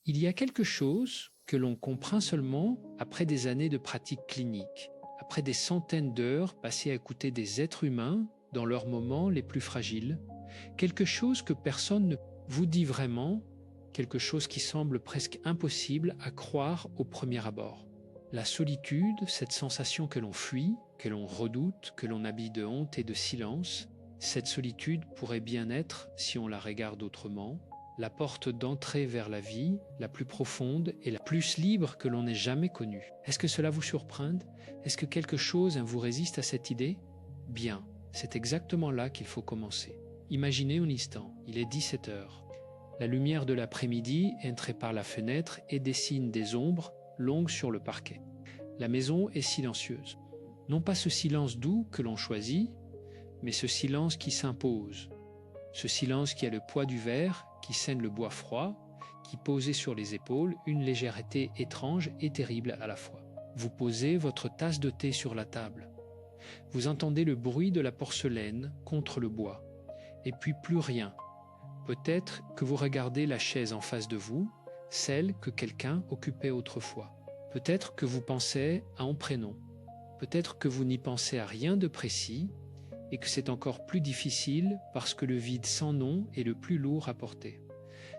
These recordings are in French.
Il y a quelque chose que l'on comprend seulement après des années de pratique clinique, après des centaines d'heures passées à écouter des êtres humains dans leurs moments les plus fragiles, quelque chose que personne ne vous dit vraiment, quelque chose qui semble presque impossible à croire au premier abord. La solitude, cette sensation que l'on fuit, que l'on redoute, que l'on habille de honte et de silence, cette solitude pourrait bien être, si on la regarde autrement, la porte d'entrée vers la vie, la plus profonde et la plus libre que l'on ait jamais connue. Est-ce que cela vous surprend? Est-ce que quelque chose vous résiste à cette idée? Bien, c'est exactement là qu'il faut commencer. Imaginez un instant, il est 17 heures. La lumière de l'après-midi entre par la fenêtre et dessine des ombres longues sur le parquet. La maison est silencieuse. Non pas ce silence doux que l'on choisit, mais ce silence qui s'impose. Ce silence qui a le poids du verre, qui scène le bois froid, qui posait sur les épaules une légèreté étrange et terrible à la fois. Vous posez votre tasse de thé sur la table. Vous entendez le bruit de la porcelaine contre le bois. Et puis plus rien. Peut-être que vous regardez la chaise en face de vous, celle que quelqu'un occupait autrefois. Peut-être que vous pensez à un prénom. Peut-être que vous n'y pensez à rien de précis et que c'est encore plus difficile parce que le vide sans nom est le plus lourd à porter.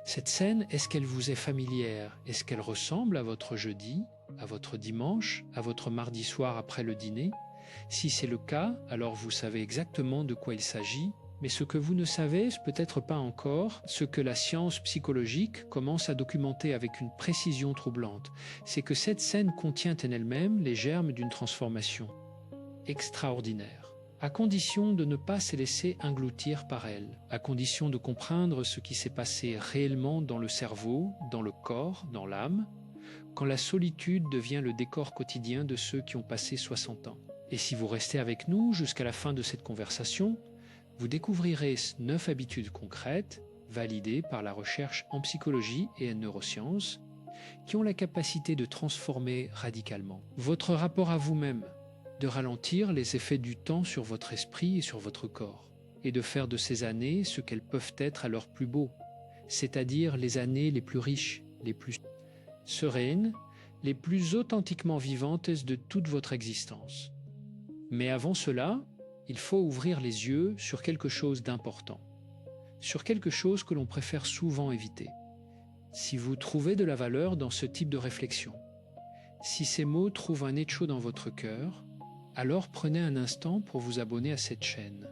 Cette scène, est-ce qu'elle vous est familière? Est-ce qu'elle ressemble à votre jeudi, à votre dimanche, à votre mardi soir après le dîner? Si c'est le cas, alors vous savez exactement de quoi il s'agit. Mais ce que vous ne savez peut-être pas encore, ce que la science psychologique commence à documenter avec une précision troublante, c'est que cette scène contient en elle-même les germes d'une transformation extraordinaire, à condition de ne pas se laisser engloutir par elle, à condition de comprendre ce qui s'est passé réellement dans le cerveau, dans le corps, dans l'âme, quand la solitude devient le décor quotidien de ceux qui ont passé 60 ans. Et si vous restez avec nous jusqu'à la fin de cette conversation, vous découvrirez 9 habitudes concrètes, validées par la recherche en psychologie et en neurosciences, qui ont la capacité de transformer radicalement votre rapport à vous-même, de ralentir les effets du temps sur votre esprit et sur votre corps, et de faire de ces années ce qu'elles peuvent être à leur plus beau, c'est-à-dire les années les plus riches, les plus sereines, les plus authentiquement vivantes de toute votre existence. Mais avant cela, il faut ouvrir les yeux sur quelque chose d'important, sur quelque chose que l'on préfère souvent éviter. Si vous trouvez de la valeur dans ce type de réflexion, si ces mots trouvent un écho dans votre cœur, alors prenez un instant pour vous abonner à cette chaîne.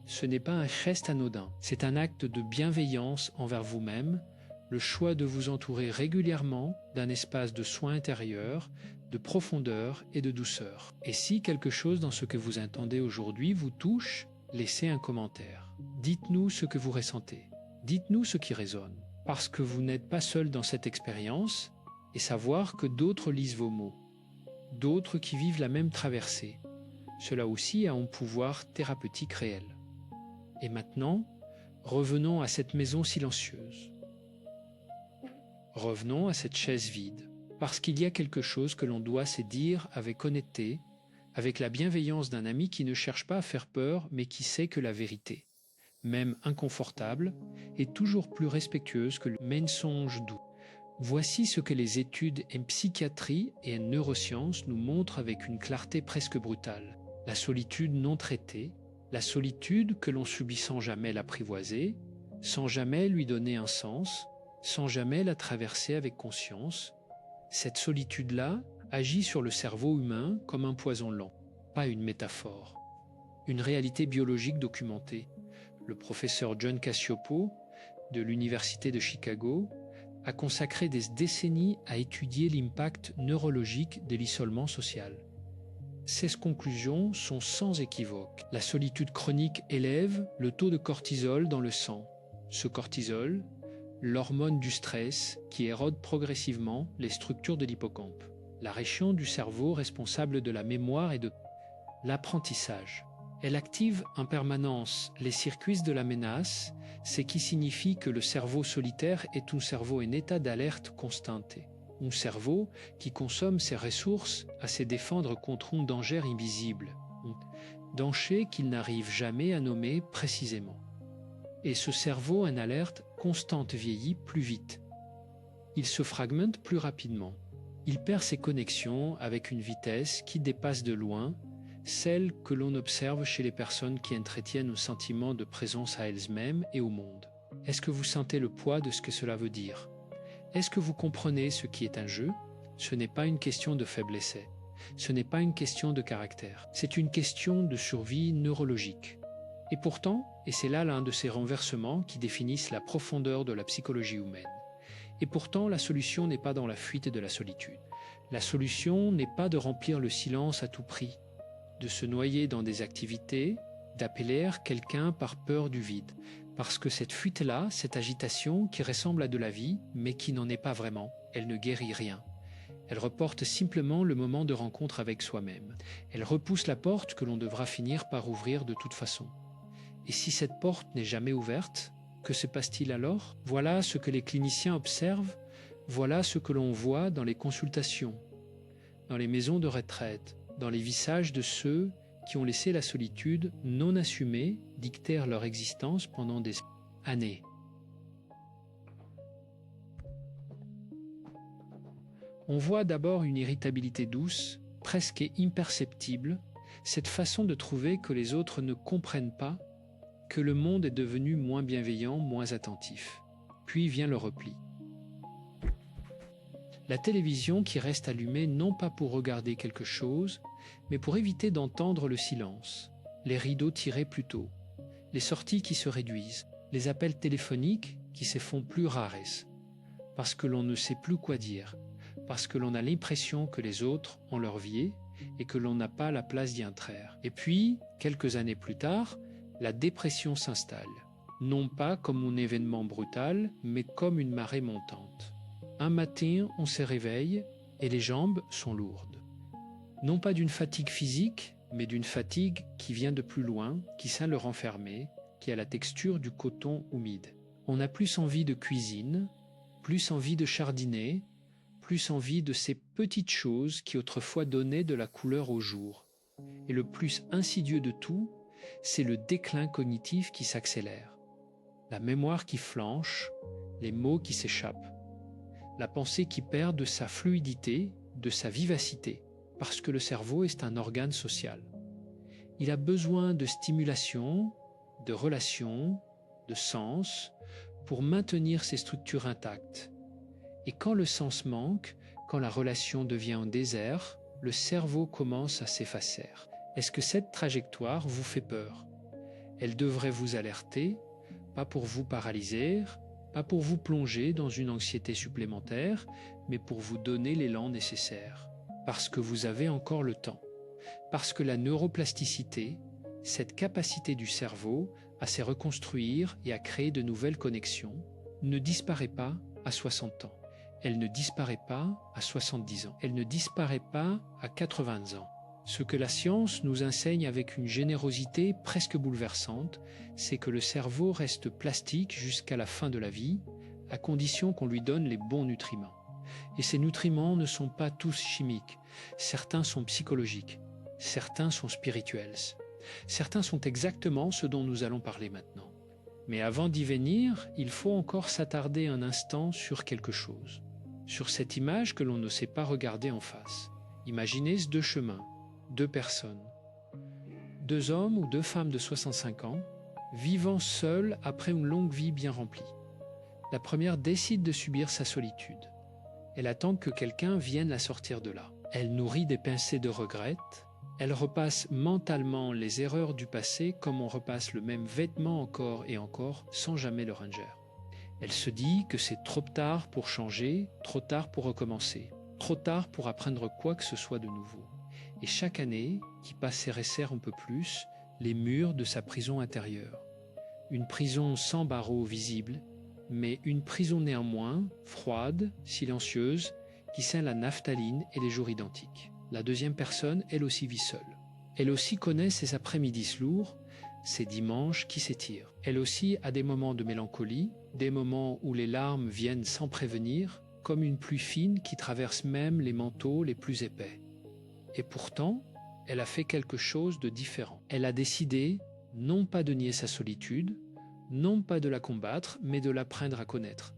Ce n'est pas un geste anodin, c'est un acte de bienveillance envers vous-même, le choix de vous entourer régulièrement d'un espace de soin intérieur, de profondeur et de douceur. Et si quelque chose dans ce que vous entendez aujourd'hui vous touche, laissez un commentaire. Dites-nous ce que vous ressentez. Dites-nous ce qui résonne. Parce que vous n'êtes pas seul dans cette expérience, et savoir que d'autres lisent vos mots, d'autres qui vivent la même traversée. Cela aussi a un pouvoir thérapeutique réel. Et maintenant, revenons à cette maison silencieuse. Revenons à cette chaise vide, parce qu'il y a quelque chose que l'on doit se dire avec honnêteté, avec la bienveillance d'un ami qui ne cherche pas à faire peur, mais qui sait que la vérité, même inconfortable, est toujours plus respectueuse que le mensonge doux. Voici ce que les études en psychiatrie et en neurosciences nous montrent avec une clarté presque brutale. La solitude non traitée, la solitude que l'on subit sans jamais l'apprivoiser, sans jamais lui donner un sens, sans jamais la traverser avec conscience, cette solitude-là agit sur le cerveau humain comme un poison lent, pas une métaphore. Une réalité biologique documentée. Le professeur John Cacioppo, de l'Université de Chicago, a consacré des décennies à étudier l'impact neurologique de l'isolement social. Ces conclusions sont sans équivoque. La solitude chronique élève le taux de cortisol dans le sang. Ce cortisol, l'hormone du stress qui érode progressivement les structures de l'hippocampe, la région du cerveau responsable de la mémoire et de l'apprentissage. Elle active en permanence les circuits de la menace, ce qui signifie que le cerveau solitaire est un cerveau en état d'alerte constante. Un cerveau qui consomme ses ressources à se défendre contre un danger invisible, un danger qu'il n'arrive jamais à nommer précisément. Et ce cerveau en alerte constante vieillit plus vite. il se fragmente plus rapidement. Il perd ses connexions avec une vitesse qui dépasse de loin celle que l'on observe chez les personnes qui entretiennent un sentiment de présence à elles-mêmes et au monde. Est-ce que vous sentez le poids de ce que cela veut dire? Est-ce que vous comprenez ce qui est un jeu? Ce n'est pas une question de faiblesse. Ce n'est pas une question de caractère. C'est une question de survie neurologique. Et pourtant, et c'est là l'un de ces renversements qui définissent la profondeur de la psychologie humaine, et pourtant la solution n'est pas dans la fuite de la solitude. La solution n'est pas de remplir le silence à tout prix, de se noyer dans des activités, d'appeler quelqu'un par peur du vide. Parce que cette fuite-là, cette agitation qui ressemble à de la vie, mais qui n'en est pas vraiment, elle ne guérit rien. Elle reporte simplement le moment de rencontre avec soi-même. Elle repousse la porte que l'on devra finir par ouvrir de toute façon. Et si cette porte n'est jamais ouverte, que se passe-t-il alors? Voilà ce que les cliniciens observent, voilà ce que l'on voit dans les consultations, dans les maisons de retraite, dans les visages de ceux qui ont laissé la solitude non assumée dicter leur existence pendant des années. On voit d'abord une irritabilité douce, presque imperceptible, cette façon de trouver que les autres ne comprennent pas, que le monde est devenu moins bienveillant, moins attentif. Puis vient le repli. La télévision qui reste allumée non pas pour regarder quelque chose, mais pour éviter d'entendre le silence, les rideaux tirés plus tôt, les sorties qui se réduisent, les appels téléphoniques qui se font plus rares, parce que l'on ne sait plus quoi dire, parce que l'on a l'impression que les autres ont leur vie et que l'on n'a pas la place d'y entrer. Et puis, quelques années plus tard, la dépression s'installe, non pas comme un événement brutal, mais comme une marée montante. Un matin, on se réveille et les jambes sont lourdes. Non pas d'une fatigue physique, mais d'une fatigue qui vient de plus loin, qui sent le renfermer, qui a la texture du coton humide. On a plus envie de cuisine, plus envie de jardiner, plus envie de ces petites choses qui autrefois donnaient de la couleur au jour. Et le plus insidieux de tout, c'est le déclin cognitif qui s'accélère. La mémoire qui flanche, les mots qui s'échappent. La pensée qui perd de sa fluidité, de sa vivacité, parce que le cerveau est un organe social. Il a besoin de stimulation, de relations, de sens, pour maintenir ses structures intactes. Et quand le sens manque, quand la relation devient un désert, le cerveau commence à s'effacer. Est-ce que cette trajectoire vous fait peur? Elle devrait vous alerter, pas pour vous paralyser, pas pour vous plonger dans une anxiété supplémentaire, mais pour vous donner l'élan nécessaire. Parce que vous avez encore le temps. Parce que la neuroplasticité, cette capacité du cerveau à se reconstruire et à créer de nouvelles connexions, ne disparaît pas à 60 ans. Elle ne disparaît pas à 70 ans. Elle ne disparaît pas à 80 ans. Ce que la science nous enseigne avec une générosité presque bouleversante, c'est que le cerveau reste plastique jusqu'à la fin de la vie, à condition qu'on lui donne les bons nutriments. Et ces nutriments ne sont pas tous chimiques. Certains sont psychologiques, certains sont spirituels, certains sont exactement ce dont nous allons parler maintenant. Mais avant d'y venir, il faut encore s'attarder un instant sur quelque chose. Sur cette image que l'on ne sait pas regarder en face. Imaginez deux chemins, deux personnes. Deux hommes ou deux femmes de 65 ans, vivant seuls après une longue vie bien remplie. La première décide de subir sa solitude. Elle attend que quelqu'un vienne la sortir de là. Elle nourrit des pincées de regrets. Elle repasse mentalement les erreurs du passé comme on repasse le même vêtement encore et encore sans jamais le ranger. Elle se dit que c'est trop tard pour changer, trop tard pour recommencer, trop tard pour apprendre quoi que ce soit de nouveau. Et chaque année, qui passe et resserre un peu plus les murs de sa prison intérieure. Une prison sans barreaux visibles, mais une prison néanmoins, froide, silencieuse, qui sent la naphtaline et les jours identiques. La deuxième personne, elle aussi vit seule. Elle aussi connaît ses après-midi lourds, ses dimanches qui s'étirent. Elle aussi a des moments de mélancolie, des moments où les larmes viennent sans prévenir, comme une pluie fine qui traverse même les manteaux les plus épais. Et pourtant, elle a fait quelque chose de différent. Elle a décidé, non pas de nier sa solitude, non pas de la combattre, mais de l'apprendre à connaître,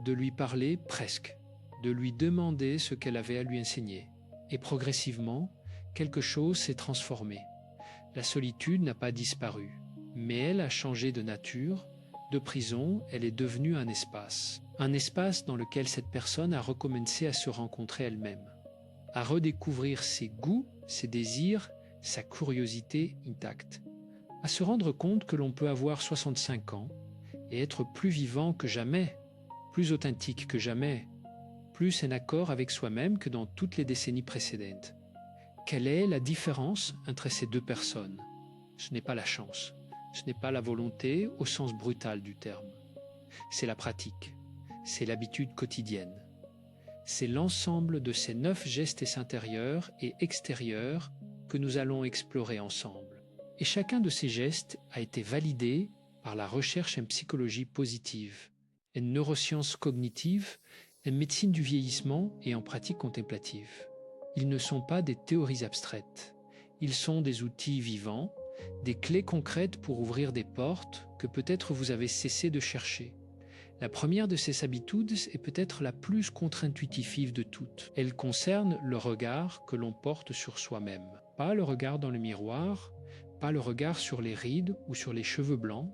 de lui parler presque, de lui demander ce qu'elle avait à lui enseigner. Et progressivement, quelque chose s'est transformé. La solitude n'a pas disparu, mais elle a changé de nature. De prison, elle est devenue un espace dans lequel cette personne a recommencé à se rencontrer elle-même, à redécouvrir ses goûts, ses désirs, sa curiosité intacte, à se rendre compte que l'on peut avoir 65 ans et être plus vivant que jamais, plus authentique que jamais, plus en accord avec soi-même que dans toutes les décennies précédentes. Quelle est la différence entre ces deux personnes? Ce n'est pas la chance, ce n'est pas la volonté au sens brutal du terme. C'est la pratique, c'est l'habitude quotidienne. C'est l'ensemble de ces 9 gestes intérieurs et extérieurs que nous allons explorer ensemble. Et chacun de ces gestes a été validé par la recherche en psychologie positive, en neurosciences cognitives, en médecine du vieillissement et en pratique contemplative. Ils ne sont pas des théories abstraites, ils sont des outils vivants, des clés concrètes pour ouvrir des portes que peut-être vous avez cessé de chercher. La première de ces habitudes est peut-être la plus contre-intuitive de toutes. Elle concerne le regard que l'on porte sur soi-même. Pas le regard dans le miroir, pas le regard sur les rides ou sur les cheveux blancs,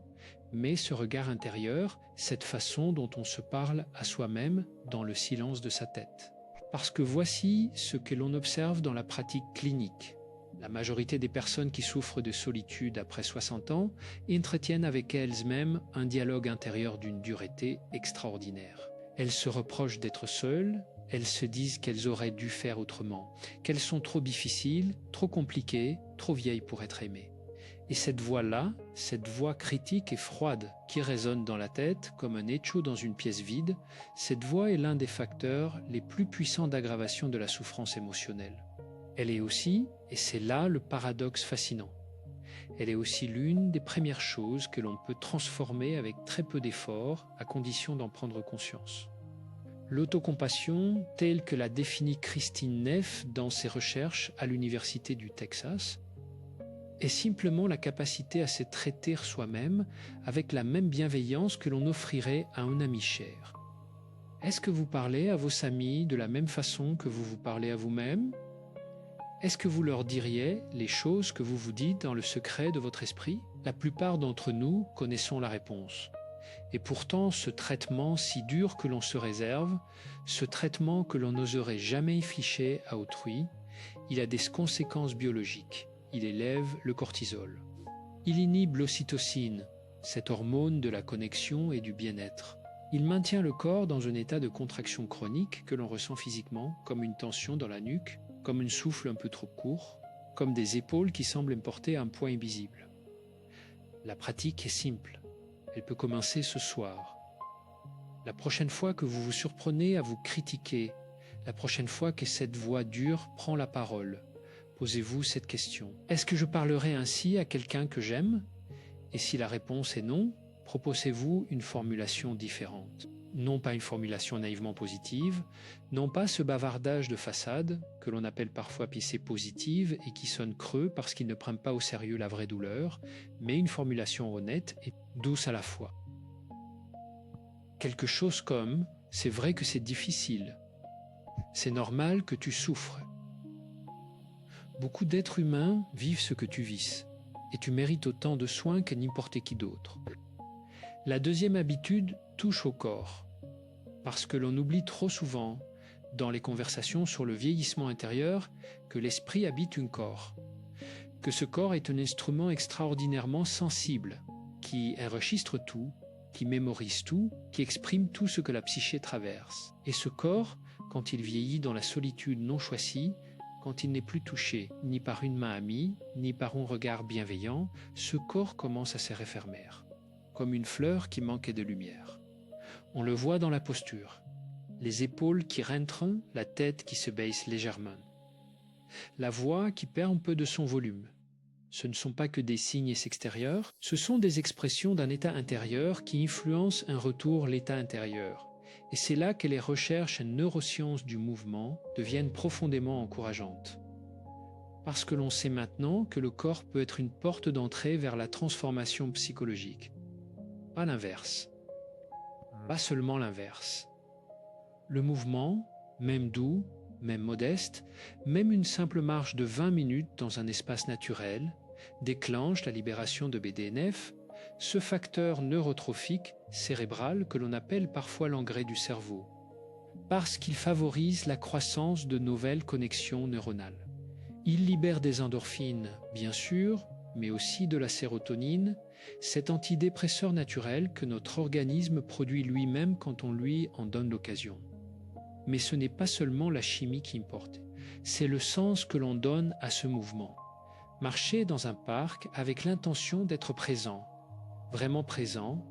mais ce regard intérieur, cette façon dont on se parle à soi-même dans le silence de sa tête. Parce que voici ce que l'on observe dans la pratique clinique. La majorité des personnes qui souffrent de solitude après 60 ans entretiennent avec elles-mêmes un dialogue intérieur d'une dureté extraordinaire. Elles se reprochent d'être seules, elles se disent qu'elles auraient dû faire autrement, qu'elles sont trop difficiles, trop compliquées, trop vieilles pour être aimées. Et cette voix-là, cette voix critique et froide qui résonne dans la tête comme un écho dans une pièce vide, cette voix est l'un des facteurs les plus puissants d'aggravation de la souffrance émotionnelle. Elle est aussi, et c'est là le paradoxe fascinant, elle est aussi l'une des premières choses que l'on peut transformer avec très peu d'efforts, à condition d'en prendre conscience. L'autocompassion, telle que l'a définie Christine Neff dans ses recherches à l'Université du Texas, est simplement la capacité à se traiter soi-même avec la même bienveillance que l'on offrirait à un ami cher. Est-ce que vous parlez à vos amis de la même façon que vous vous parlez à vous-même ? Est-ce que vous leur diriez les choses que vous vous dites dans le secret de votre esprit? La plupart d'entre nous connaissons la réponse. Et pourtant, ce traitement si dur que l'on se réserve, ce traitement que l'on n'oserait jamais afficher à autrui, il a des conséquences biologiques. Il élève le cortisol. Il inhibe l'ocytocine, cette hormone de la connexion et du bien-être. Il maintient le corps dans un état de contraction chronique que l'on ressent physiquement, comme une tension dans la nuque, comme un souffle un peu trop court, comme des épaules qui semblent porter un poids invisible. La pratique est simple. Elle peut commencer ce soir. La prochaine fois que vous vous surprenez à vous critiquer, la prochaine fois que cette voix dure prend la parole, posez-vous cette question. Est-ce que je parlerai ainsi à quelqu'un que j'aime? Et si la réponse est non, proposez-vous une formulation différente. Non pas une formulation naïvement positive, non pas ce bavardage de façade que l'on appelle parfois pensée positive et qui sonne creux parce qu'il ne prend pas au sérieux la vraie douleur, mais une formulation honnête et douce à la fois. Quelque chose comme « c'est vrai que c'est difficile, c'est normal que tu souffres ». Beaucoup d'êtres humains vivent ce que tu vis, et tu mérites autant de soins que n'importe qui d'autre. La deuxième habitude touche au corps, parce que l'on oublie trop souvent, dans les conversations sur le vieillissement intérieur, que l'esprit habite un corps, que ce corps est un instrument extraordinairement sensible, qui enregistre tout, qui mémorise tout, qui exprime tout ce que la psyché traverse. Et ce corps, quand il vieillit dans la solitude non choisie, quand il n'est plus touché ni par une main amie, ni par un regard bienveillant, ce corps commence à se refermer, comme une fleur qui manquait de lumière. On le voit dans la posture, les épaules qui rentrent, la tête qui se baisse légèrement. La voix qui perd un peu de son volume. Ce ne sont pas que des signes extérieurs, ce sont des expressions d'un état intérieur qui influencent un retour l'état intérieur. Et c'est là que les recherches en neurosciences du mouvement deviennent profondément encourageantes. Parce que l'on sait maintenant que le corps peut être une porte d'entrée vers la transformation psychologique. Pas l'inverse. Pas seulement l'inverse. Le mouvement, même doux, même modeste, même une simple marche de 20 minutes dans un espace naturel déclenche la libération de BDNF, ce facteur neurotrophique cérébral que l'on appelle parfois l'engrais du cerveau, parce qu'il favorise la croissance de nouvelles connexions neuronales. Il libère des endorphines, bien sûr, mais aussi de la sérotonine, cet antidépresseur naturel que notre organisme produit lui-même quand on lui en donne l'occasion. Mais ce n'est pas seulement la chimie qui importe, c'est le sens que l'on donne à ce mouvement. Marcher dans un parc avec l'intention d'être présent, vraiment présent,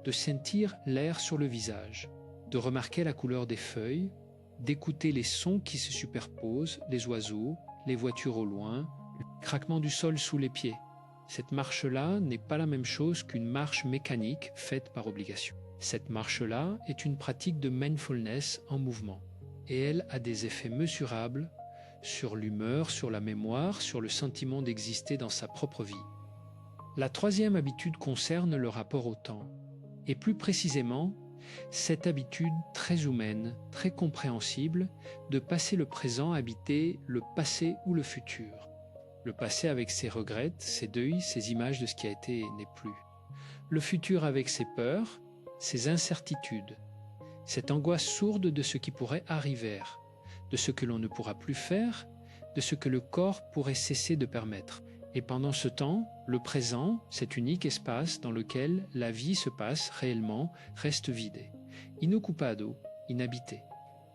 de sentir l'air sur le visage, de remarquer la couleur des feuilles, d'écouter les sons qui se superposent, les oiseaux, les voitures au loin, le craquement du sol sous les pieds. Cette marche-là n'est pas la même chose qu'une marche mécanique faite par obligation. Cette marche-là est une pratique de mindfulness en mouvement et elle a des effets mesurables sur l'humeur, sur la mémoire, sur le sentiment d'exister dans sa propre vie. La troisième habitude concerne le rapport au temps et plus précisément cette habitude très humaine, très compréhensible de passer le présent à habiter le passé ou le futur. Le passé avec ses regrets, ses deuils, ses images de ce qui a été et n'est plus. Le futur avec ses peurs, ses incertitudes, cette angoisse sourde de ce qui pourrait arriver, de ce que l'on ne pourra plus faire, de ce que le corps pourrait cesser de permettre. Et pendant ce temps, le présent, cet unique espace dans lequel la vie se passe réellement, reste vidé, inoccupado, inhabité.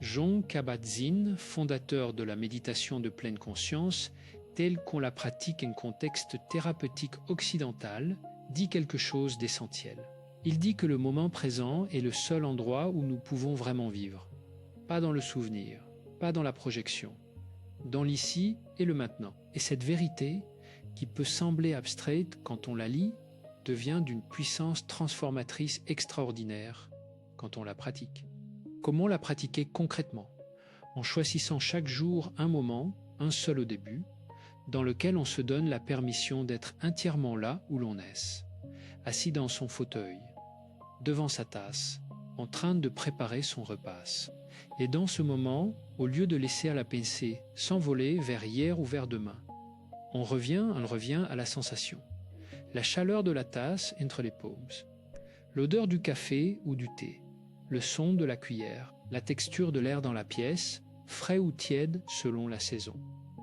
Jon Kabat-Zinn, fondateur de la méditation de pleine conscience, telle qu'on la pratique en contexte thérapeutique occidental, dit quelque chose d'essentiel. Il dit que le moment présent est le seul endroit où nous pouvons vraiment vivre. Pas dans le souvenir, pas dans la projection, dans l'ici et le maintenant. Et cette vérité, qui peut sembler abstraite quand on la lit, devient d'une puissance transformatrice extraordinaire quand on la pratique. Comment la pratiquer concrètement? En choisissant chaque jour un moment, un seul au début, dans lequel on se donne la permission d'être entièrement là où l'on est, assis dans son fauteuil, devant sa tasse, en train de préparer son repas. Et dans ce moment, au lieu de laisser à la pensée s'envoler vers hier ou vers demain, on revient à la sensation, la chaleur de la tasse entre les paumes, l'odeur du café ou du thé, le son de la cuillère, la texture de l'air dans la pièce, frais ou tiède selon la saison.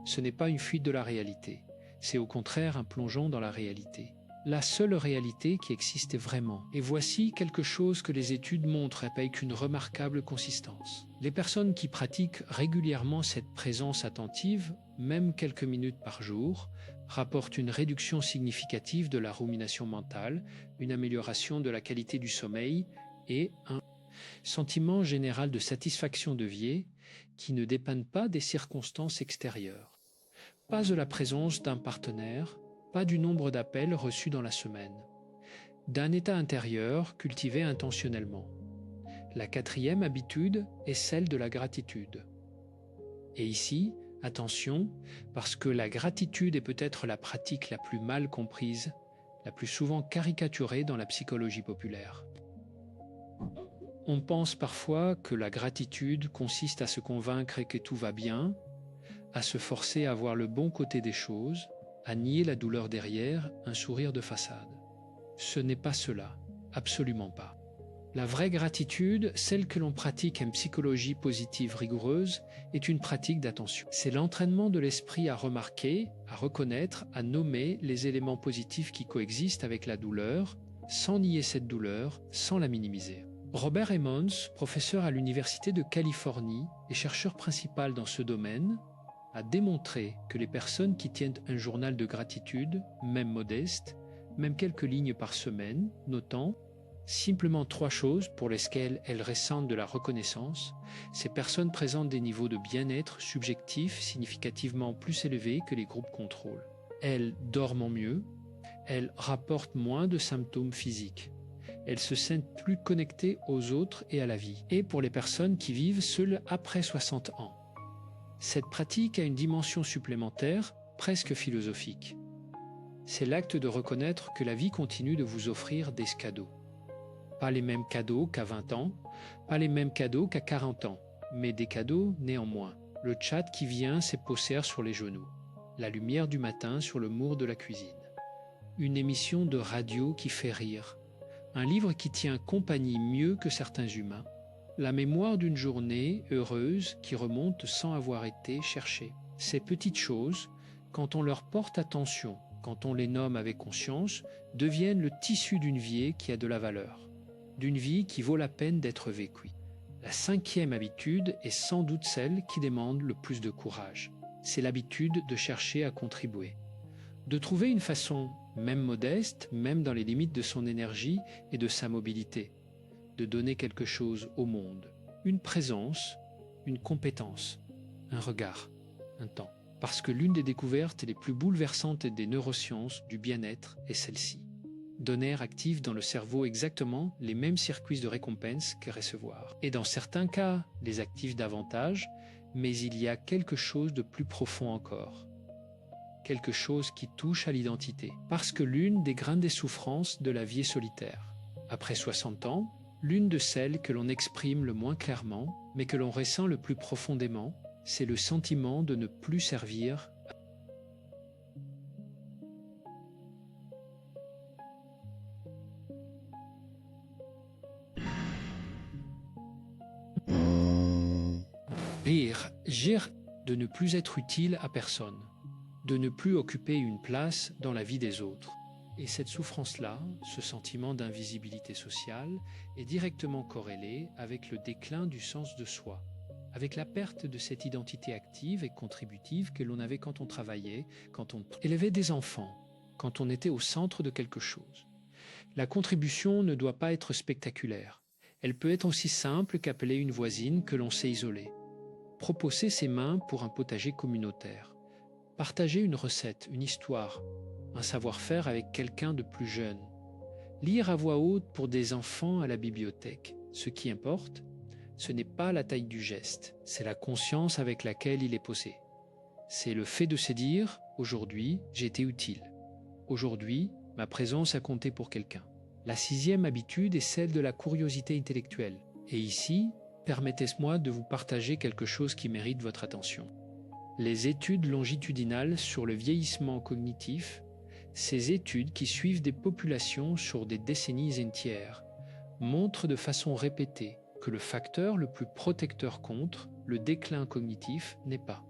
Ce n'est pas une fuite de la réalité, c'est au contraire un plongeon dans la réalité. La seule réalité qui existe vraiment. Et voici quelque chose que les études montrent avec une remarquable consistance. Les personnes qui pratiquent régulièrement cette présence attentive, même quelques minutes par jour, rapportent une réduction significative de la rumination mentale, une amélioration de la qualité du sommeil et un sentiment général de satisfaction de vie qui ne dépendent pas des circonstances extérieures. Pas de la présence d'un partenaire, pas du nombre d'appels reçus dans la semaine, d'un état intérieur cultivé intentionnellement. La quatrième habitude est celle de la gratitude. Et ici, attention, parce que la gratitude est peut-être la pratique la plus mal comprise, la plus souvent caricaturée dans la psychologie populaire. On pense parfois que la gratitude consiste à se convaincre que tout va bien, à se forcer à voir le bon côté des choses, à nier la douleur derrière, un sourire de façade. Ce n'est pas cela, absolument pas. La vraie gratitude, celle que l'on pratique en psychologie positive rigoureuse, est une pratique d'attention. C'est l'entraînement de l'esprit à remarquer, à reconnaître, à nommer les éléments positifs qui coexistent avec la douleur, sans nier cette douleur, sans la minimiser. Robert Emmons, professeur à l'Université de Californie et chercheur principal dans ce domaine, a démontré que les personnes qui tiennent un journal de gratitude, même modeste, même quelques lignes par semaine, notant simplement 3 choses pour lesquelles elles ressentent de la reconnaissance, ces personnes présentent des niveaux de bien-être subjectifs significativement plus élevés que les groupes contrôle. Elles dorment mieux, elles rapportent moins de symptômes physiques, elles se sentent plus connectées aux autres et à la vie, et pour les personnes qui vivent seules après 60 ans. Cette pratique a une dimension supplémentaire, presque philosophique. C'est l'acte de reconnaître que la vie continue de vous offrir des cadeaux. Pas les mêmes cadeaux qu'à 20 ans, pas les mêmes cadeaux qu'à 40 ans, mais des cadeaux néanmoins. Le tchad qui vient s'époser sur les genoux, la lumière du matin sur le mur de la cuisine, une émission de radio qui fait rire, un livre qui tient compagnie mieux que certains humains, la mémoire d'une journée heureuse qui remonte sans avoir été cherchée. Ces petites choses, quand on leur porte attention, quand on les nomme avec conscience, deviennent le tissu d'une vie qui a de la valeur, d'une vie qui vaut la peine d'être vécue. La 5e habitude est sans doute celle qui demande le plus de courage. C'est l'habitude de chercher à contribuer, de trouver une façon, même modeste, même dans les limites de son énergie et de sa mobilité, de donner quelque chose au monde, une présence, une compétence, un regard, un temps. Parce que l'une des découvertes les plus bouleversantes des neurosciences du bien-être est celle-ci. Donner active dans le cerveau exactement les mêmes circuits de récompense que recevoir. Et dans certains cas, les active davantage, mais il y a quelque chose de plus profond encore. Quelque chose qui touche à l'identité. Parce que l'une des grandes souffrances de la vie est solitaire. Après 60 ans, l'une de celles que l'on exprime le moins clairement, mais que l'on ressent le plus profondément, c'est le sentiment de ne plus servir. Gire de ne plus être utile à personne, de ne plus occuper une place dans la vie des autres. Et cette souffrance-là, ce sentiment d'invisibilité sociale, est directement corrélé avec le déclin du sens de soi, avec la perte de cette identité active et contributive que l'on avait quand on travaillait, quand on élevait des enfants, quand on était au centre de quelque chose. La contribution ne doit pas être spectaculaire. Elle peut être aussi simple qu'appeler une voisine que l'on sait isoler, proposer ses mains pour un potager communautaire, partager une recette, une histoire, un savoir-faire avec quelqu'un de plus jeune, lire à voix haute pour des enfants à la bibliothèque. Ce qui importe, ce n'est pas la taille du geste, c'est la conscience avec laquelle il est posé. C'est le fait de se dire « aujourd'hui, j'ai été utile ». Aujourd'hui, ma présence a compté pour quelqu'un. La 6e habitude est celle de la curiosité intellectuelle. Et ici, permettez-moi de vous partager quelque chose qui mérite votre attention. Les études longitudinales sur le vieillissement cognitif, ces études qui suivent des populations sur des décennies entières, montrent de façon répétée que le facteur le plus protecteur contre le déclin cognitif n'est pas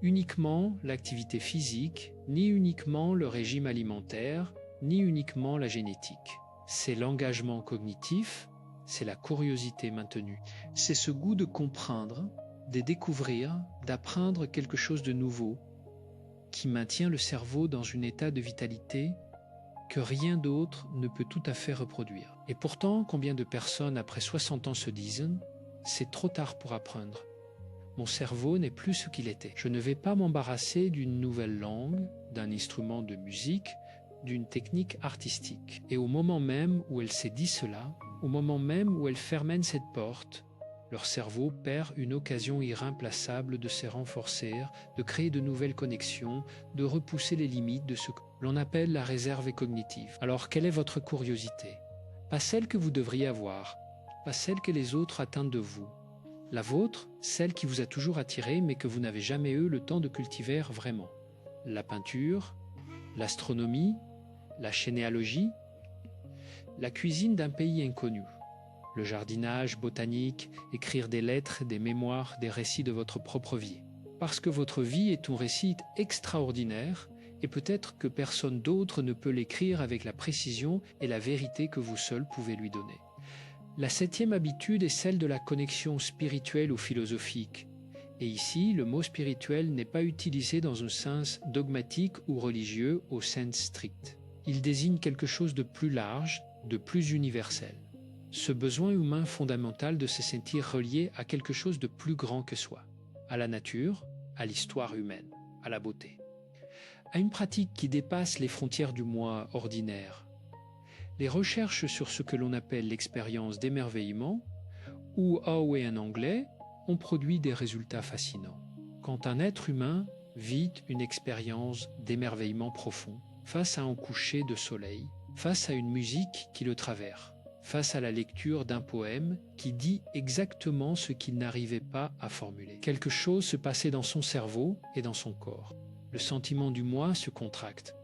uniquement l'activité physique, ni uniquement le régime alimentaire, ni uniquement la génétique. C'est l'engagement cognitif, c'est la curiosité maintenue. C'est ce goût de comprendre, de découvrir, d'apprendre quelque chose de nouveau, qui maintient le cerveau dans un état de vitalité que rien d'autre ne peut tout à fait reproduire. Et pourtant, combien de personnes après 60 ans se disent « c'est trop tard pour apprendre ». Mon cerveau n'est plus ce qu'il était. Je ne vais pas m'embarrasser d'une nouvelle langue, d'un instrument de musique, d'une technique artistique. Et au moment même où elle s'est dit cela, au moment même où elle fermait cette porte, leur cerveau perd une occasion irremplaçable de se renforcer, de créer de nouvelles connexions, de repousser les limites de ce que l'on appelle la réserve cognitive. Alors, quelle est votre curiosité? Pas celle que vous devriez avoir, pas celle que les autres attendent de vous. La vôtre, celle qui vous a toujours attiré mais que vous n'avez jamais eu le temps de cultiver vraiment. La peinture, l'astronomie, la généalogie, la cuisine d'un pays inconnu, le jardinage botanique, écrire des lettres, des mémoires, des récits de votre propre vie. Parce que votre vie est un récit extraordinaire et peut-être que personne d'autre ne peut l'écrire avec la précision et la vérité que vous seul pouvez lui donner. La 7e habitude est celle de la connexion spirituelle ou philosophique. Et ici, le mot spirituel n'est pas utilisé dans un sens dogmatique ou religieux au sens strict. Il désigne quelque chose de plus large, de plus universel. Ce besoin humain fondamental de se sentir relié à quelque chose de plus grand que soi, à la nature, à l'histoire humaine, à la beauté, à une pratique qui dépasse les frontières du moi ordinaire. Les recherches sur ce que l'on appelle l'expérience d'émerveillement, ou Awe en anglais, ont produit des résultats fascinants. Quand un être humain vit une expérience d'émerveillement profond, face à un coucher de soleil, face à une musique qui le traverse, face à la lecture d'un poème qui dit exactement ce qu'il n'arrivait pas à formuler. Quelque chose se passait dans son cerveau et dans son corps. Le sentiment du moi se contracte,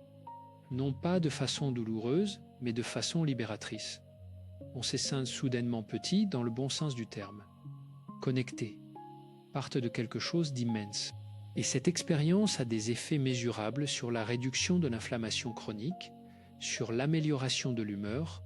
non pas de façon douloureuse, mais de façon libératrice. On s'essence soudainement petit dans le bon sens du terme. Connecté, partent de quelque chose d'immense. Et cette expérience a des effets mesurables sur la réduction de l'inflammation chronique, sur l'amélioration de l'humeur,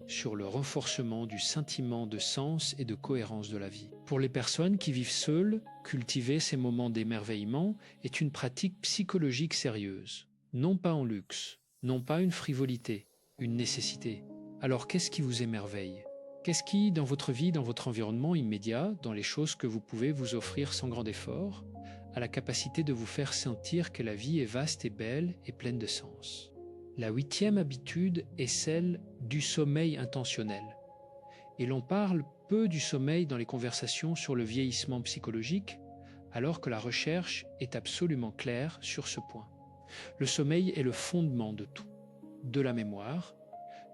sur le renforcement du sentiment de sens et de cohérence de la vie. Pour les personnes qui vivent seules, cultiver ces moments d'émerveillement est une pratique psychologique sérieuse. Non pas en luxe, non pas une frivolité, une nécessité. Alors qu'est-ce qui vous émerveille ? Qu'est-ce qui, dans votre vie, dans votre environnement immédiat, dans les choses que vous pouvez vous offrir sans grand effort, a la capacité de vous faire sentir que la vie est vaste et belle et pleine de sens ? La 8e habitude est celle du sommeil intentionnel. Et l'on parle peu du sommeil dans les conversations sur le vieillissement psychologique, alors que la recherche est absolument claire sur ce point. Le sommeil est le fondement de tout, de la mémoire,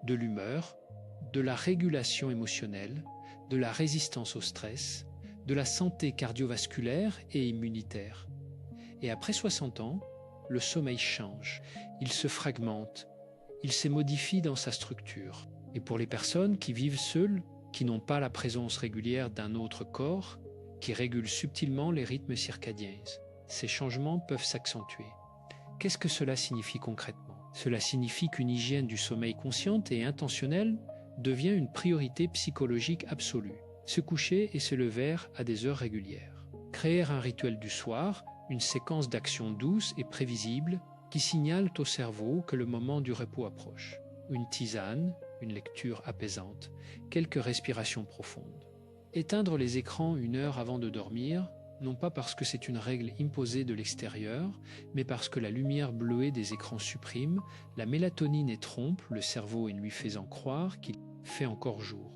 de l'humeur, de la régulation émotionnelle, de la résistance au stress, de la santé cardiovasculaire et immunitaire. Et après 60 ans, le sommeil change, il se fragmente, il se modifie dans sa structure. Et pour les personnes qui vivent seules, qui n'ont pas la présence régulière d'un autre corps, qui régule subtilement les rythmes circadiens, ces changements peuvent s'accentuer. Qu'est-ce que cela signifie concrètement ? Cela signifie qu'une hygiène du sommeil consciente et intentionnelle devient une priorité psychologique absolue. Se coucher et se lever à des heures régulières. Créer un rituel du soir, une séquence d'actions douces et prévisibles qui signalent au cerveau que le moment du repos approche. Une tisane, une lecture apaisante, quelques respirations profondes. Éteindre les écrans 1 heure avant de dormir, non pas parce que c'est une règle imposée de l'extérieur, mais parce que la lumière bleuée des écrans supprime la mélatonine et trompe le cerveau en lui faisant croire qu'il fait encore jour.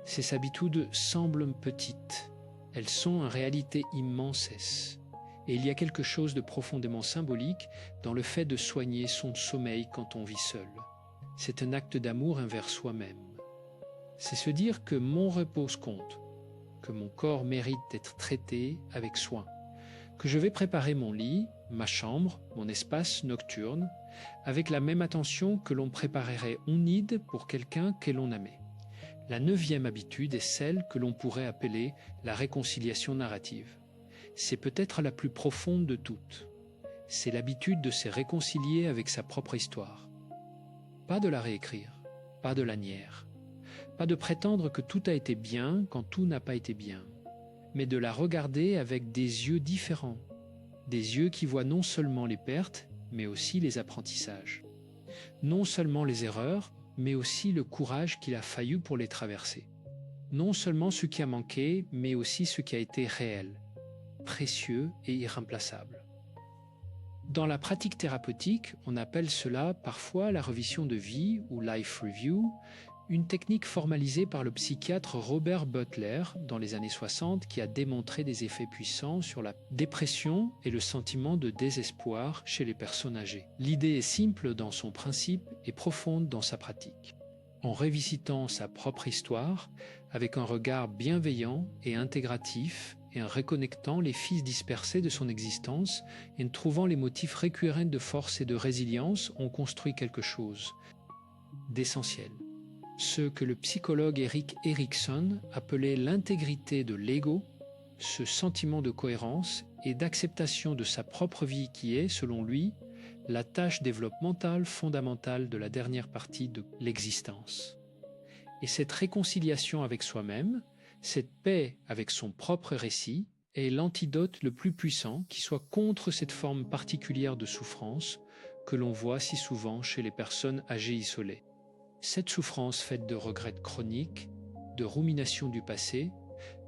Ces habitudes semblent petites, elles sont en réalité immenses. Et il y a quelque chose de profondément symbolique dans le fait de soigner son sommeil quand on vit seul. C'est un acte d'amour envers soi-même. C'est se dire que mon repos compte, que mon corps mérite d'être traité avec soin, que je vais préparer mon lit, ma chambre, mon espace nocturne, avec la même attention que l'on préparerait un nid pour quelqu'un que l'on aimait. La 9e habitude est celle que l'on pourrait appeler la réconciliation narrative. C'est peut-être la plus profonde de toutes. C'est l'habitude de se réconcilier avec sa propre histoire. Pas de la réécrire, pas de la nier, pas de prétendre que tout a été bien quand tout n'a pas été bien, mais de la regarder avec des yeux différents, des yeux qui voient non seulement les pertes, mais aussi les apprentissages, non seulement les erreurs, mais aussi le courage qu'il a fallu pour les traverser, non seulement ce qui a manqué, mais aussi ce qui a été réel, précieux et irremplaçable. Dans la pratique thérapeutique, on appelle cela parfois la révision de vie ou life review, une technique formalisée par le psychiatre Robert Butler dans les années 60 qui a démontré des effets puissants sur la dépression et le sentiment de désespoir chez les personnes âgées. L'idée est simple dans son principe et profonde dans sa pratique. En revisitant sa propre histoire avec un regard bienveillant et intégratif et en reconnectant les fils dispersés de son existence et en trouvant les motifs récurrents de force et de résilience, on construit quelque chose d'essentiel. Ce que le psychologue Erik Erikson appelait l'intégrité de l'ego, ce sentiment de cohérence et d'acceptation de sa propre vie qui est, selon lui, la tâche développementale fondamentale de la dernière partie de l'existence. Et cette réconciliation avec soi-même, cette paix avec son propre récit, est l'antidote le plus puissant qui soit contre cette forme particulière de souffrance que l'on voit si souvent chez les personnes âgées isolées. Cette souffrance faite de regrets chroniques, de rumination du passé,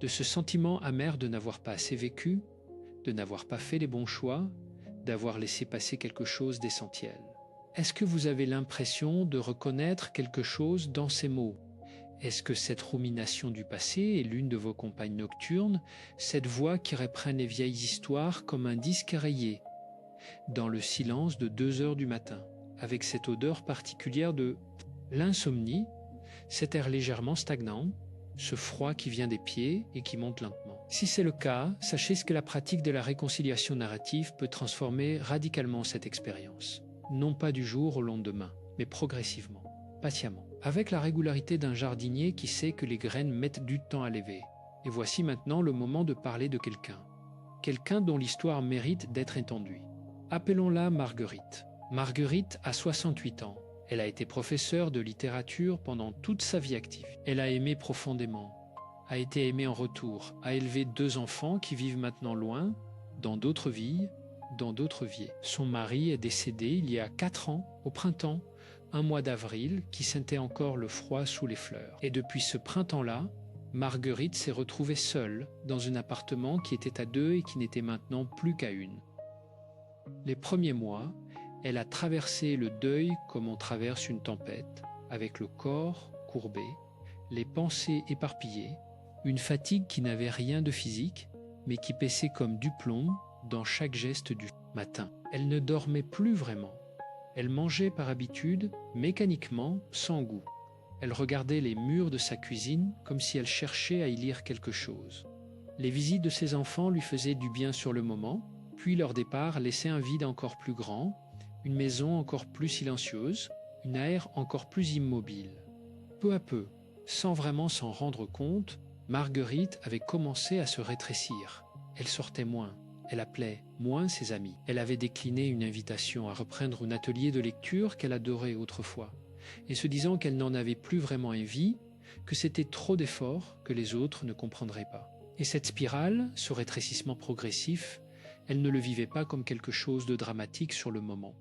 de ce sentiment amer de n'avoir pas assez vécu, de n'avoir pas fait les bons choix, d'avoir laissé passer quelque chose d'essentiel. Est-ce que vous avez l'impression de reconnaître quelque chose dans ces mots ? Est-ce que cette rumination du passé est l'une de vos compagnes nocturnes, cette voix qui reprend les vieilles histoires comme un disque rayé, dans le silence de 2 heures du matin, avec cette odeur particulière de l'insomnie, cet air légèrement stagnant, ce froid qui vient des pieds et qui monte lentement. Si c'est le cas, sachez que la pratique de la réconciliation narrative peut transformer radicalement cette expérience. Non pas du jour au lendemain, mais progressivement, patiemment, avec la régularité d'un jardinier qui sait que les graines mettent du temps à lever. Et voici maintenant le moment de parler de quelqu'un dont l'histoire mérite d'être entendue. Appelons-la Marguerite. Marguerite a 68 ans. Elle a été professeure de littérature pendant toute sa vie active. Elle a aimé profondément, a été aimée en retour, a élevé 2 enfants qui vivent maintenant loin, dans d'autres vies. Son mari est décédé il y a 4 ans, au printemps, un mois d'avril, qui sentait encore le froid sous les fleurs. Et depuis ce printemps-là, Marguerite s'est retrouvée seule dans un appartement qui était à 2 et qui n'était maintenant plus qu'à 1. Les premiers mois, elle a traversé le deuil comme on traverse une tempête, avec le corps courbé, les pensées éparpillées, une fatigue qui n'avait rien de physique, mais qui pesait comme du plomb dans chaque geste du matin. Elle ne dormait plus vraiment. Elle mangeait par habitude, mécaniquement, sans goût. Elle regardait les murs de sa cuisine comme si elle cherchait à y lire quelque chose. Les visites de ses enfants lui faisaient du bien sur le moment, puis leur départ laissait un vide encore plus grand, une maison encore plus silencieuse, une aire encore plus immobile. Peu à peu, sans vraiment s'en rendre compte, Marguerite avait commencé à se rétrécir. Elle sortait moins, elle appelait moins ses amis. Elle avait décliné une invitation à reprendre un atelier de lecture qu'elle adorait autrefois, et se disant qu'elle n'en avait plus vraiment envie, que c'était trop d'efforts que les autres ne comprendraient pas. Et cette spirale, ce rétrécissement progressif, elle ne le vivait pas comme quelque chose de dramatique sur le moment.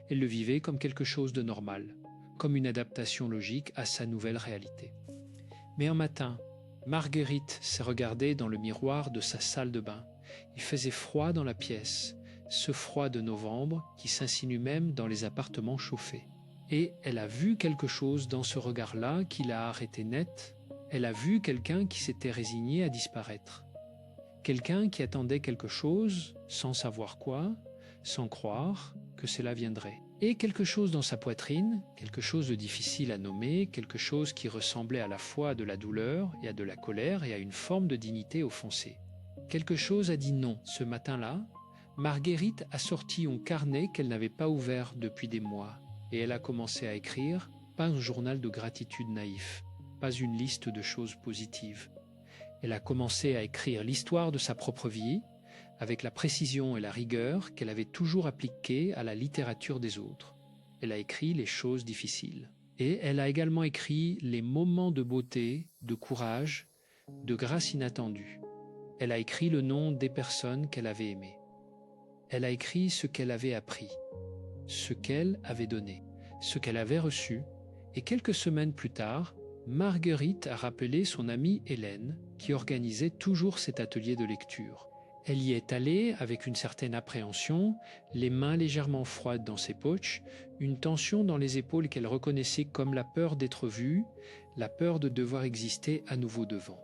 Elle le vivait comme quelque chose de normal, comme une adaptation logique à sa nouvelle réalité. Mais un matin, Marguerite s'est regardée dans le miroir de sa salle de bain. Il faisait froid dans la pièce, ce froid de novembre qui s'insinue même dans les appartements chauffés. Et elle a vu quelque chose dans ce regard-là qui l'a arrêté net. Elle a vu quelqu'un qui s'était résigné à disparaître. Quelqu'un qui attendait quelque chose, sans savoir quoi, sans croire que cela viendrait. Et quelque chose dans sa poitrine, quelque chose de difficile à nommer, quelque chose qui ressemblait à la fois à de la douleur et à de la colère et à une forme de dignité offensée. Quelque chose a dit non. Ce matin-là, Marguerite a sorti un carnet qu'elle n'avait pas ouvert depuis des mois et elle a commencé à écrire, pas un journal de gratitude naïf, pas une liste de choses positives. Elle a commencé à écrire l'histoire de sa propre vie, avec la précision et la rigueur qu'elle avait toujours appliquées à la littérature des autres. Elle a écrit les choses difficiles. Et elle a également écrit les moments de beauté, de courage, de grâce inattendue. Elle a écrit le nom des personnes qu'elle avait aimées. Elle a écrit ce qu'elle avait appris, ce qu'elle avait donné, ce qu'elle avait reçu, et quelques semaines plus tard, Marguerite a rappelé son amie Hélène, qui organisait toujours cet atelier de lecture. Elle y est allée avec une certaine appréhension, les mains légèrement froides dans ses poches, une tension dans les épaules qu'elle reconnaissait comme la peur d'être vue, la peur de devoir exister à nouveau devant.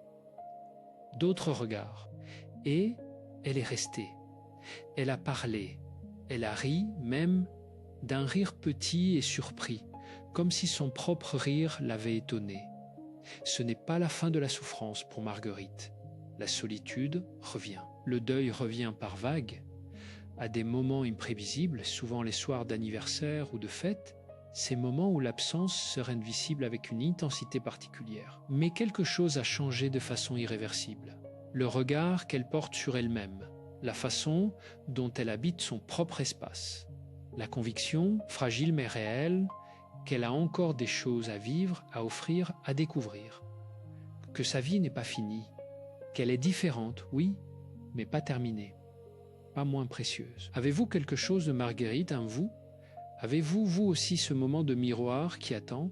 D'autres regards. Et elle est restée. Elle a parlé. Elle a ri, même d'un rire petit et surpris, comme si son propre rire l'avait étonnée. Ce n'est pas la fin de la souffrance pour Marguerite. La solitude revient. Le deuil revient par vagues. À des moments imprévisibles, souvent les soirs d'anniversaire ou de fête, ces moments où l'absence se rend visible avec une intensité particulière. Mais quelque chose a changé de façon irréversible. Le regard qu'elle porte sur elle-même, la façon dont elle habite son propre espace, la conviction, fragile mais réelle, qu'elle a encore des choses à vivre, à offrir, à découvrir. Que sa vie n'est pas finie, qu'elle est différente, oui, mais pas terminée, pas moins précieuse. Avez-vous quelque chose de Marguerite en vous? Avez-vous, vous aussi, ce moment de miroir qui attend?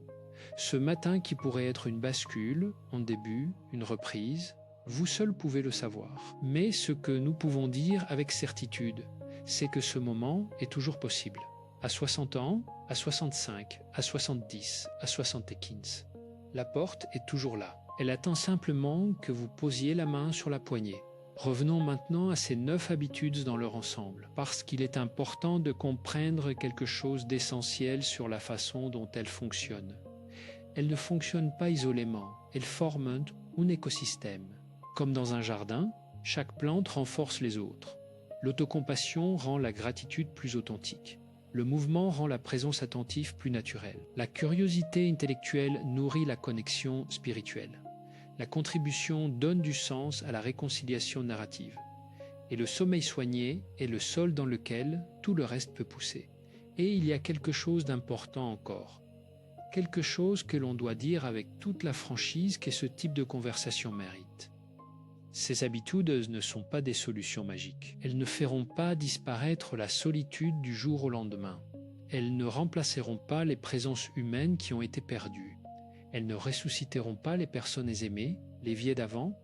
Ce matin qui pourrait être une bascule, un début, une reprise? Vous seul pouvez le savoir. Mais ce que nous pouvons dire avec certitude, c'est que ce moment est toujours possible. À 60 ans, à 65, à 70, à 75. La porte est toujours là. Elle attend simplement que vous posiez la main sur la poignée. Revenons maintenant à ces 9 habitudes dans leur ensemble, parce qu'il est important de comprendre quelque chose d'essentiel sur la façon dont elles fonctionnent. elles ne fonctionnent pas isolément, elles forment un écosystème. Comme dans un jardin, chaque plante renforce les autres. L'autocompassion rend la gratitude plus authentique. Le mouvement rend la présence attentive plus naturelle. La curiosité intellectuelle nourrit la connexion spirituelle. La contribution donne du sens à la réconciliation narrative. Et le sommeil soigné est le sol dans lequel tout le reste peut pousser. Et il y a quelque chose d'important encore. Quelque chose que l'on doit dire avec toute la franchise que ce type de conversation mérite. Ces habitudes ne sont pas des solutions magiques. Elles ne feront pas disparaître la solitude du jour au lendemain. Elles ne remplaceront pas les présences humaines qui ont été perdues. Elles ne ressusciteront pas les personnes aimées, les vies d'avant,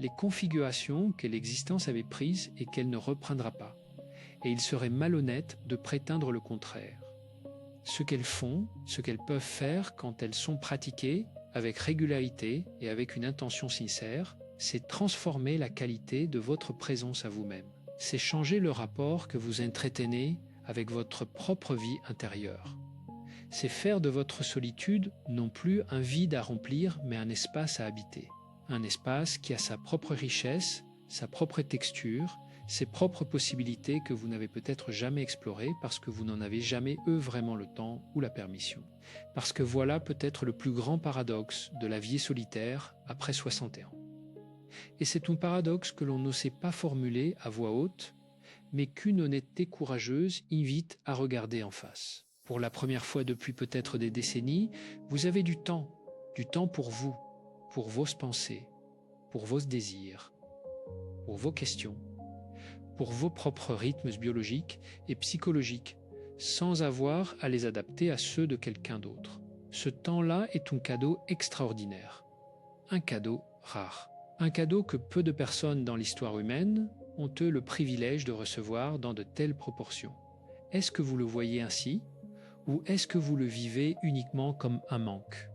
les configurations que l'existence avait prises et qu'elle ne reprendra pas. Et il serait malhonnête de prétendre le contraire. Ce qu'elles font, ce qu'elles peuvent faire quand elles sont pratiquées avec régularité et avec une intention sincère, c'est transformer la qualité de votre présence à vous-même. C'est changer le rapport que vous entretenez avec votre propre vie intérieure. C'est faire de votre solitude non plus un vide à remplir, mais un espace à habiter. Un espace qui a sa propre richesse, sa propre texture, ses propres possibilités que vous n'avez peut-être jamais explorées parce que vous n'en avez jamais eu vraiment le temps ou la permission. Parce que voilà peut-être le plus grand paradoxe de la vie solitaire après 60 ans. Et c'est un paradoxe que l'on n'osait pas formuler à voix haute, mais qu'une honnêteté courageuse invite à regarder en face. Pour la première fois depuis peut-être des décennies, vous avez du temps pour vous, pour vos pensées, pour vos désirs, pour vos questions, pour vos propres rythmes biologiques et psychologiques, sans avoir à les adapter à ceux de quelqu'un d'autre. Ce temps-là est un cadeau extraordinaire, un cadeau rare. Un cadeau que peu de personnes dans l'histoire humaine ont eu le privilège de recevoir dans de telles proportions. Est-ce que vous le voyez ainsi, ou est-ce que vous le vivez uniquement comme un manque?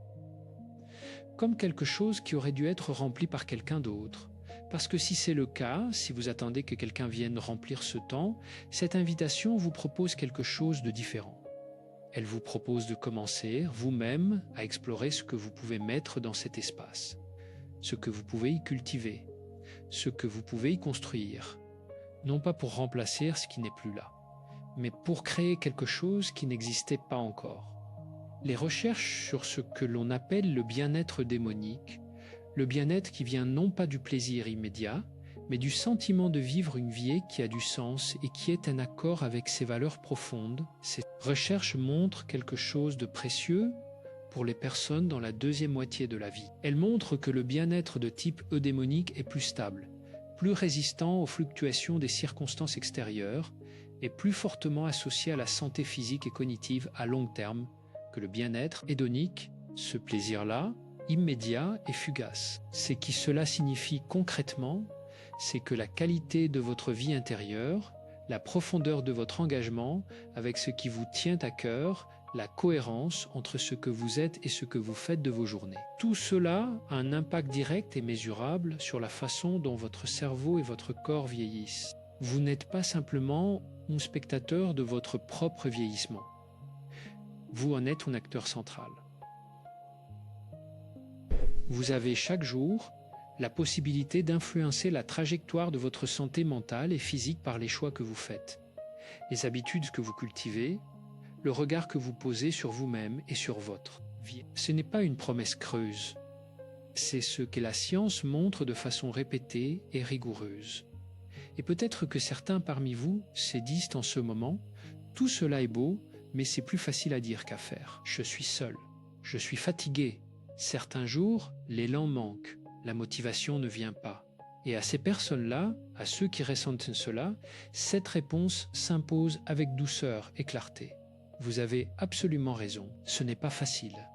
Comme quelque chose qui aurait dû être rempli par quelqu'un d'autre. Parce que si c'est le cas, si vous attendez que quelqu'un vienne remplir ce temps, cette invitation vous propose quelque chose de différent. Elle vous propose de commencer vous-même à explorer ce que vous pouvez mettre dans cet espace. Ce que vous pouvez y cultiver, ce que vous pouvez y construire, non pas pour remplacer ce qui n'est plus là, mais pour créer quelque chose qui n'existait pas encore. Les recherches sur ce que l'on appelle le bien-être démonique, le bien-être qui vient non pas du plaisir immédiat, mais du sentiment de vivre une vie qui a du sens et qui est en accord avec ses valeurs profondes, ces recherches montrent quelque chose de précieux pour les personnes dans la deuxième moitié de la vie. Elles montrent que le bien-être de type eudémonique est plus stable, plus résistant aux fluctuations des circonstances extérieures et plus fortement associé à la santé physique et cognitive à long terme que le bien-être hédonique, ce plaisir-là, immédiat et fugace. Ce qui cela signifie concrètement, c'est que la qualité de votre vie intérieure, la profondeur de votre engagement avec ce qui vous tient à cœur, la cohérence entre ce que vous êtes et ce que vous faites de vos journées. Tout cela a un impact direct et mesurable sur la façon dont votre cerveau et votre corps vieillissent. Vous n'êtes pas simplement un spectateur de votre propre vieillissement. Vous en êtes un acteur central. Vous avez chaque jour la possibilité d'influencer la trajectoire de votre santé mentale et physique par les choix que vous faites, les habitudes que vous cultivez, le regard que vous posez sur vous-même et sur votre vie. Ce n'est pas une promesse creuse. C'est ce que la science montre de façon répétée et rigoureuse. Et peut-être que certains parmi vous se disent en ce moment « Tout cela est beau, mais c'est plus facile à dire qu'à faire. Je suis seul. Je suis fatigué. Certains jours, l'élan manque. La motivation ne vient pas. » Et à ces personnes-là, à ceux qui ressentent cela, cette réponse s'impose avec douceur et clarté. Vous avez absolument raison, ce n'est pas facile.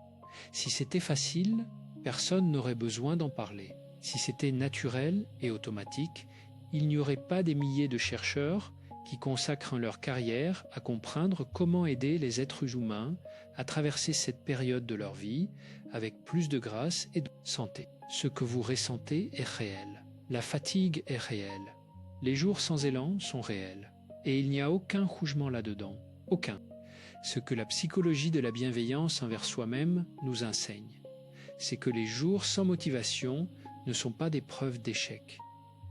Si c'était facile, personne n'aurait besoin d'en parler. Si c'était naturel et automatique, il n'y aurait pas des milliers de chercheurs qui consacrent leur carrière à comprendre comment aider les êtres humains à traverser cette période de leur vie avec plus de grâce et de santé. Ce que vous ressentez est réel. La fatigue est réelle. Les jours sans élan sont réels. Et il n'y a aucun jugement là-dedans. Aucun. Ce que la psychologie de la bienveillance envers soi-même nous enseigne. c'est que les jours sans motivation ne sont pas des preuves d'échec.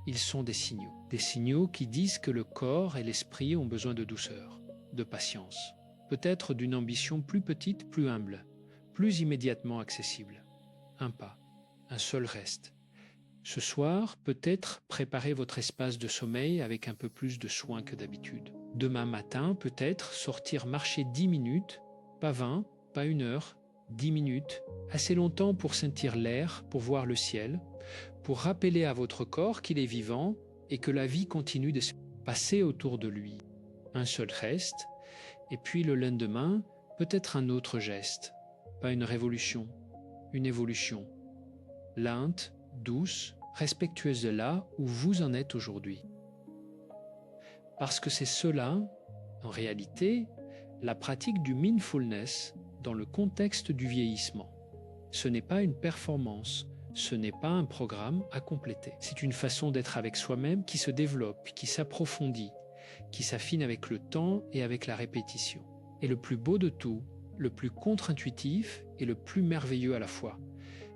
Ils sont des signaux qui disent que le corps et l'esprit ont besoin de douceur, de patience, peut-être d'une ambition plus petite, plus humble, plus immédiatement accessible. Un pas, un seul reste. Ce soir, peut-être préparez votre espace de sommeil avec un peu plus de soin que d'habitude. Demain matin, peut-être sortir marcher 10 minutes, pas 20, pas 1 heure, 10 minutes, assez longtemps pour sentir l'air, pour voir le ciel, pour rappeler à votre corps qu'il est vivant et que la vie continue de se passer autour de lui. Un seul reste, et puis le lendemain, peut-être un autre geste, pas une révolution, une évolution, lente, douce, respectueuse de là où vous en êtes aujourd'hui. Parce que c'est cela, en réalité, la pratique du mindfulness dans le contexte du vieillissement. Ce n'est pas une performance, ce n'est pas un programme à compléter. C'est une façon d'être avec soi-même qui se développe, qui s'approfondit, qui s'affine avec le temps et avec la répétition. Et le plus beau de tout, le plus contre-intuitif et le plus merveilleux à la fois,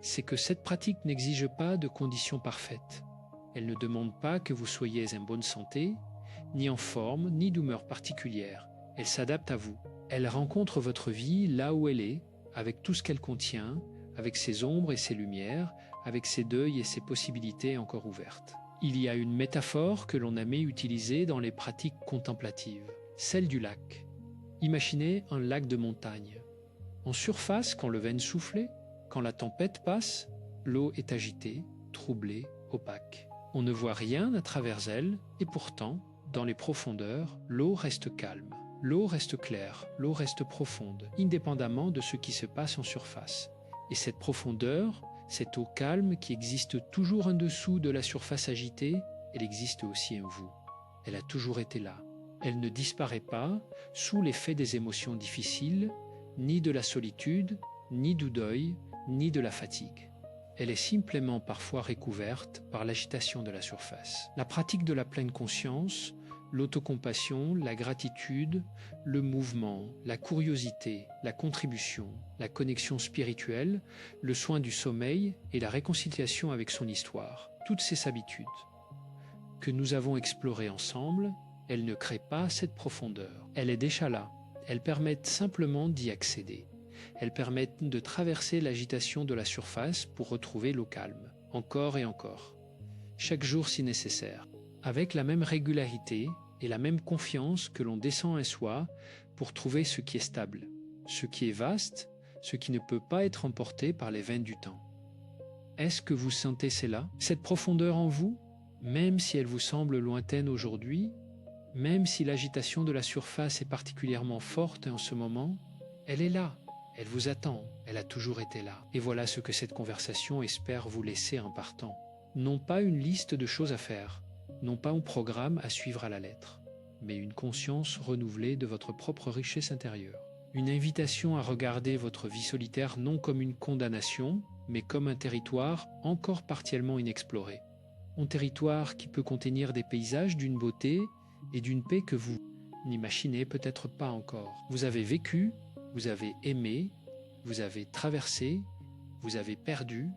c'est que cette pratique n'exige pas de conditions parfaites. Elle ne demande pas que vous soyez en bonne santé, ni en forme, ni d'humeur particulière. Elle s'adapte à vous. Elle rencontre votre vie là où elle est, avec tout ce qu'elle contient, avec ses ombres et ses lumières, avec ses deuils et ses possibilités encore ouvertes. Il y a une métaphore que l'on aimait utiliser dans les pratiques contemplatives, celle du lac. Imaginez un lac de montagne. En surface, quand le vent souffle, quand la tempête passe, l'eau est agitée, troublée, opaque. On ne voit rien à travers elle, et pourtant, dans les profondeurs, l'eau reste calme. L'eau reste claire, l'eau reste profonde, indépendamment de ce qui se passe en surface. Et cette profondeur, cette eau calme qui existe toujours en dessous de la surface agitée, elle existe aussi en vous. Elle a toujours été là. Elle ne disparaît pas sous l'effet des émotions difficiles, ni de la solitude, ni du deuil, ni de la fatigue. Elle est simplement parfois recouverte par l'agitation de la surface. La pratique de la pleine conscience, l'autocompassion, la gratitude, le mouvement, la curiosité, la contribution, la connexion spirituelle, le soin du sommeil et la réconciliation avec son histoire, toutes ces habitudes que nous avons explorées ensemble, elles ne créent pas cette profondeur. Elle est déjà là. Elles permettent simplement d'y accéder. Elles permettent de traverser l'agitation de la surface pour retrouver l'eau calme, encore et encore, chaque jour si nécessaire, avec la même régularité et la même confiance que l'on descend en soi pour trouver ce qui est stable, ce qui est vaste, ce qui ne peut pas être emporté par les vents du temps. Est-ce que vous sentez cela, cette profondeur en vous, même si elle vous semble lointaine aujourd'hui, même si l'agitation de la surface est particulièrement forte en ce moment, elle est là. Elle vous attend, elle a toujours été là. Et voilà ce que cette conversation espère vous laisser en partant. Non pas une liste de choses à faire, non pas un programme à suivre à la lettre, mais une conscience renouvelée de votre propre richesse intérieure. Une invitation à regarder votre vie solitaire non comme une condamnation, mais comme un territoire encore partiellement inexploré. Un territoire qui peut contenir des paysages d'une beauté et d'une paix que vous n'imaginez peut-être pas encore. Vous avez vécu, vous avez aimé, vous avez traversé, vous avez perdu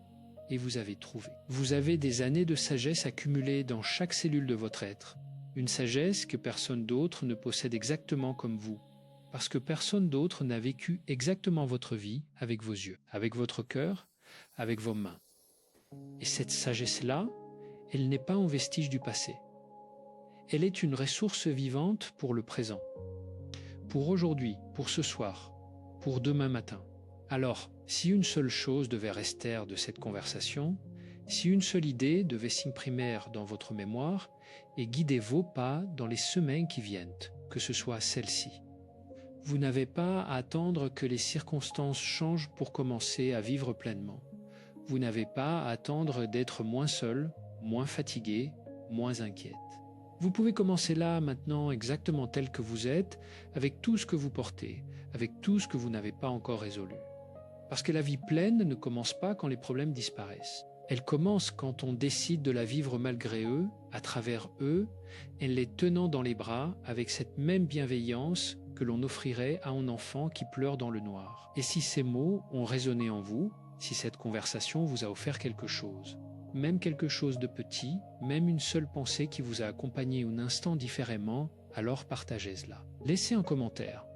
et vous avez trouvé. Vous avez des années de sagesse accumulées dans chaque cellule de votre être. Une sagesse que personne d'autre ne possède exactement comme vous. Parce que personne d'autre n'a vécu exactement votre vie avec vos yeux, avec votre cœur, avec vos mains. Et cette sagesse-là, elle n'est pas un vestige du passé. Elle est une ressource vivante pour le présent. Pour aujourd'hui, pour ce soir, pour demain matin. Alors, si une seule chose devait rester de cette conversation, si une seule idée devait s'imprimer dans votre mémoire et guider vos pas dans les semaines qui viennent, que ce soit celle-ci. Vous n'avez pas à attendre que les circonstances changent pour commencer à vivre pleinement. Vous n'avez pas à attendre d'être moins seul, moins fatigué, moins inquiète. Vous pouvez commencer là, maintenant, exactement tel que vous êtes, avec tout ce que vous portez, avec tout ce que vous n'avez pas encore résolu. Parce que la vie pleine ne commence pas quand les problèmes disparaissent. Elle commence quand on décide de la vivre malgré eux, à travers eux, en les tenant dans les bras avec cette même bienveillance que l'on offrirait à un enfant qui pleure dans le noir. Et si ces mots ont résonné en vous, si cette conversation vous a offert quelque chose. Même quelque chose de petit, même une seule pensée qui vous a accompagné un instant différemment, alors partagez-la. Laissez un commentaire.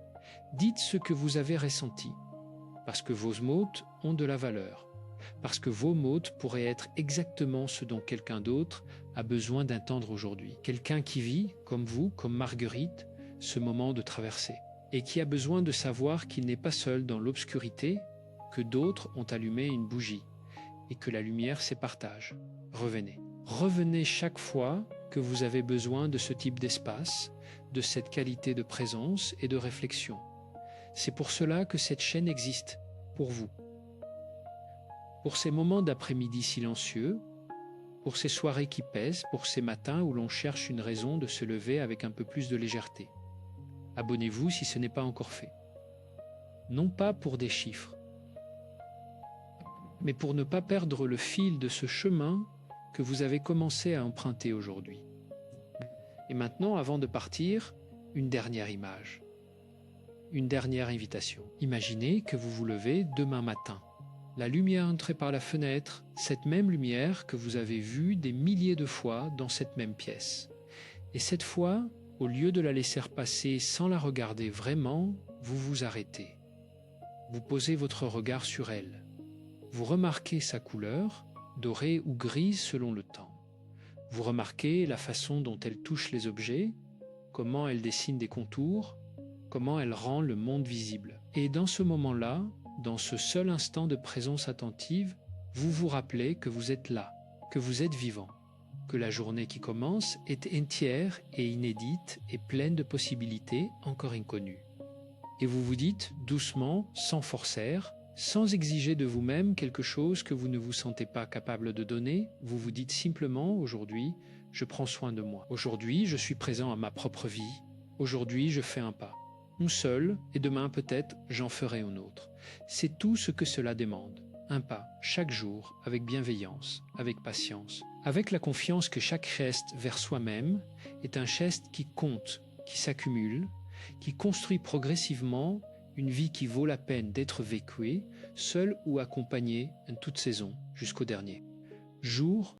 Dites ce que vous avez ressenti, parce que vos mots ont de la valeur, parce que vos mots pourraient être exactement ce dont quelqu'un d'autre a besoin d'entendre aujourd'hui. Quelqu'un qui vit, comme vous, comme Marguerite, ce moment de traversée, et qui a besoin de savoir qu'il n'est pas seul dans l'obscurité, que d'autres ont allumé une bougie, et que la lumière se partage. Revenez. Revenez chaque fois que vous avez besoin de ce type d'espace, de cette qualité de présence et de réflexion. C'est pour cela que cette chaîne existe, pour vous. Pour ces moments d'après-midi silencieux, pour ces soirées qui pèsent, pour ces matins où l'on cherche une raison de se lever avec un peu plus de légèreté. Abonnez-vous si ce n'est pas encore fait. Non pas pour des chiffres, mais pour ne pas perdre le fil de ce chemin que vous avez commencé à emprunter aujourd'hui. Et maintenant, avant de partir, une dernière image. Une dernière invitation. Imaginez que vous vous levez demain matin. La lumière entre par la fenêtre, cette même lumière que vous avez vue des milliers de fois dans cette même pièce. Et cette fois, au lieu de la laisser passer sans la regarder vraiment, vous vous arrêtez. Vous posez votre regard sur elle. Vous remarquez sa couleur, dorée ou grise selon le temps. Vous remarquez la façon dont elle touche les objets, comment elle dessine des contours, comment elle rend le monde visible. Et dans ce moment-là, dans ce seul instant de présence attentive, vous vous rappelez que vous êtes là, que vous êtes vivant, que la journée qui commence est entière et inédite et pleine de possibilités encore inconnues. Et vous vous dites doucement, sans forcer, sans exiger de vous-même quelque chose que vous ne vous sentez pas capable de donner, vous vous dites simplement aujourd'hui, je prends soin de moi. Aujourd'hui, je suis présent à ma propre vie. Aujourd'hui, je fais un pas. Un seul, et demain peut-être, j'en ferai un autre. C'est tout ce que cela demande. Un pas, chaque jour, avec bienveillance, avec patience, avec la confiance que chaque geste vers soi-même est un geste qui compte, qui s'accumule, qui construit progressivement une vie qui vaut la peine d'être vécue, seule ou accompagnée en toute saison, jusqu'au dernier jour